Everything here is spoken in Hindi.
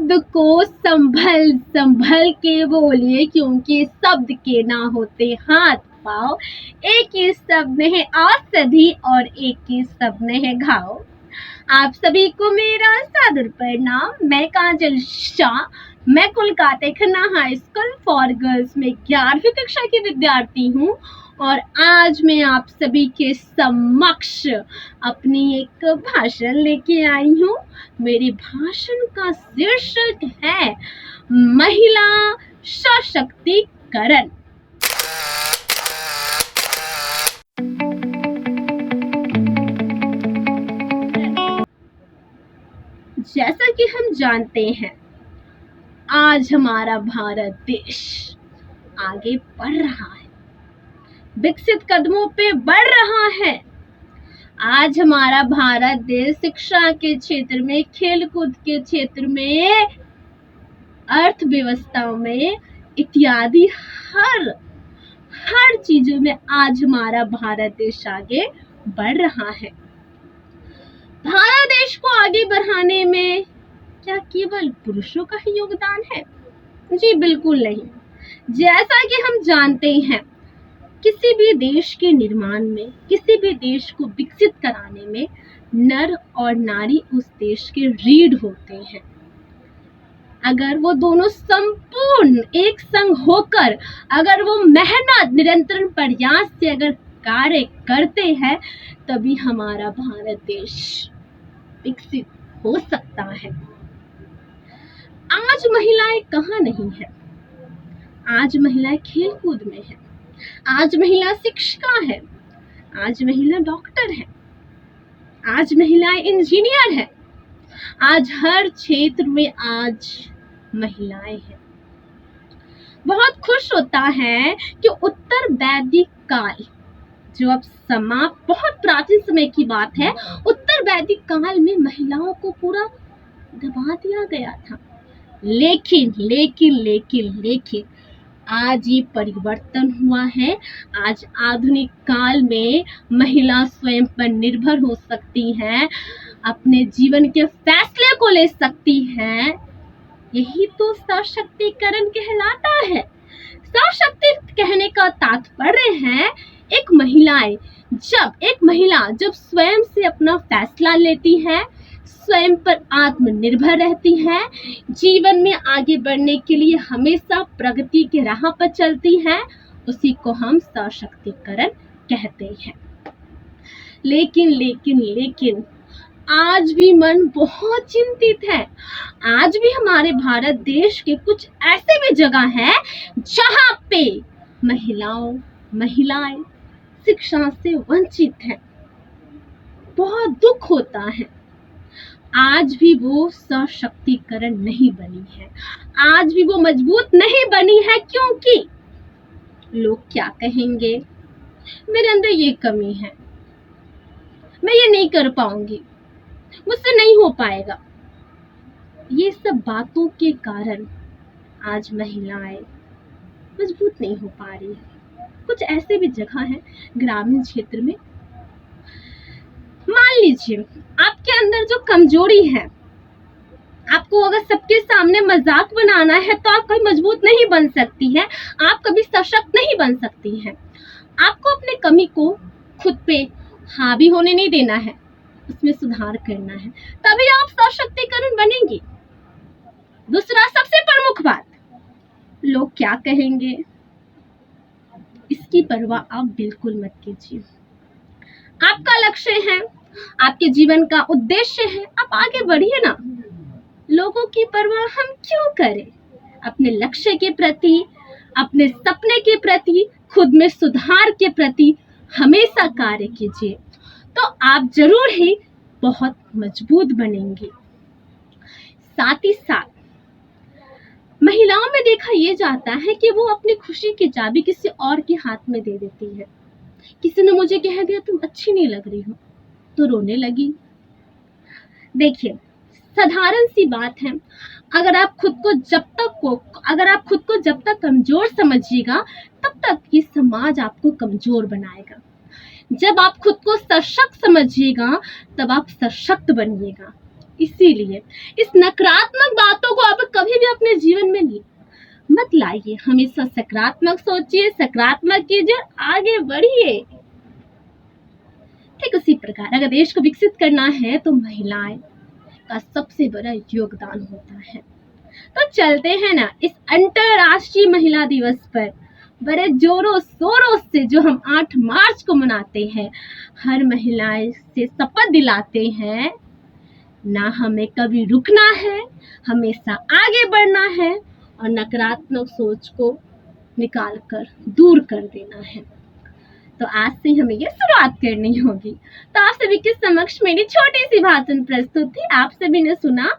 शब्द को संभल संभल के बोलिए, क्योंकि शब्द के ना होते हाथ पाँव। एक ही शब्द है औषधि और एक ही शब्द है घाव। आप सभी को मेरा सादर प्रणाम। मैं काजल शाह, मैं Kolkata Khanna high school for girls में 11वीं कक्षा की विद्यार्थी हूँ और आज मैं आप सभी के समक्ष अपनी एक भाषण लेके आई हूँ। मेरे भाषण का शीर्षक है महिला सशक्तिकरण। जैसा कि हम जानते हैं, आज हमारा भारत देश आगे बढ़ रहा है, विकसित कदमों पे बढ़ रहा है। आज हमारा भारत देश शिक्षा के क्षेत्र में, खेलकूद के क्षेत्र में, अर्थव्यवस्था में इत्यादि हर चीजों में आज हमारा भारत देश आगे बढ़ रहा है। भारत देश को आगे बढ़ाने में क्या केवल पुरुषों का ही योगदान है? जी बिल्कुल नहीं। जैसा कि हम जानते हैं, किसी भी देश के निर्माण में, किसी भी देश को विकसित कराने में नर और नारी उस देश के रीढ़ होते हैं। अगर वो दोनों संपूर्ण एक संग होकर, अगर वो मेहनत निरंतर प्रयास से अगर कार्य करते हैं, तभी हमारा भारत देश विकसित हो सकता है। आज महिलाएं कहाँ नहीं है? आज महिलाएं खेलकूद में है, आज महिला शिक्षिका है, आज महिला डॉक्टर है, आज महिलाएं इंजीनियर है, आज हर क्षेत्र में आज महिलाएं हैं। बहुत खुश होता है कि उत्तर वैदिक काल, जो अब समाप्त, बहुत प्राचीन समय की बात है, उत्तर वैदिक काल में महिलाओं को पूरा दबा दिया गया था। लेकिन लेकिन लेकिन लेकिन आज ये परिवर्तन हुआ है। आज आधुनिक काल में महिला स्वयं पर निर्भर हो सकती हैं, अपने जीवन के फैसले को ले सकती हैं। यही तो सशक्तिकरण कहलाता है। सशक्ति कहने का तात्पर्य है एक महिला जब स्वयं से अपना फैसला लेती है, स्वयं पर आत्मनिर्भर रहती है, जीवन में आगे बढ़ने के लिए हमेशा प्रगति के राह पर चलती है, उसी को हम सशक्तिकरण कहते हैं। लेकिन लेकिन लेकिन आज भी मन बहुत चिंतित है। आज भी हमारे भारत देश के कुछ ऐसे भी जगह हैं जहां पे महिलाएं शिक्षा से वंचित हैं। बहुत दुख होता है। आज भी वो सशक्तिकरण नहीं बनी है, आज भी वो मजबूत नहीं बनी है, क्योंकि लोग क्या कहेंगे, मेरे अंदर ये कमी है, मैं ये नहीं कर पाऊंगी, मुझसे नहीं हो पाएगा। ये सब बातों के कारण आज महिलाएं मजबूत नहीं हो पा रही है। कुछ ऐसे भी जगह है ग्रामीण क्षेत्र में, मान लीजिए आपके अंदर जो कमजोरी है, आपको अगर सबके सामने मजाक बनाना है तो आप कभी मजबूत नहीं बन सकती है, आप कभी सशक्त नहीं बन सकती हैं। आपको अपने कमी को खुद पे हावी होने नहीं देना है, उसमें सुधार करना है, तभी आप सशक्तिकरण बनेंगी। दूसरा सबसे प्रमुख बात, लोग क्या कहेंगे, इसकी परवाह आप बिल्कुल मत कीजिए। आपका लक्ष्य है, आपके जीवन का उद्देश्य है, आप आगे बढ़िए ना। लोगों की परवाह हम क्यों करें? अपने लक्ष्य के प्रति, अपने सपने के प्रति, खुद में सुधार के प्रति हमेशा कार्य कीजिए, तो आप जरूर ही बहुत मजबूत बनेंगे। साथ ही साथ महिलाओं में देखा यह जाता है कि वो अपनी खुशी की चाबी किसी और के हाथ में दे देती है। किसी ने मुझे कह दिया तुम अच्छी नहीं लग रही हो, तो रोने लगी। देखिए, साधारण सी बात है, अगर आप खुद को जब तक कमजोर समझिएगा, तब तक ये समाज आपको कमजोर बनाएगा। जब आप खुद को सशक्त समझिएगा, तब आप सशक्त बनिएगा। इसीलिए इस नकारात्मक बातों को आप कभी भी अपने जीवन में मत लाइए। हमेशा सकारात्मक सोचिए, सकारात्मक कीजिए, आगे बढ़िए। ठीक उसी प्रकार अगर देश को विकसित करना है तो महिलाएं का सबसे बड़ा योगदान होता है। तो चलते हैं ना इस अंतरराष्ट्रीय महिला दिवस पर बड़े जोरों शोरों से, जो हम 8 मार्च को मनाते हैं, हर महिलाएं से शपथ दिलाते हैं ना हमें कभी रुकना है, हमेशा आगे बढ़ना है और नकारात्मक सोच को निकाल कर दूर कर देना है। तो आज से हमें ये शुरुआत करनी होगी। तो आप सभी के समक्ष मेरी छोटी सी भाषण प्रस्तुत थी, आप सभी ने सुना।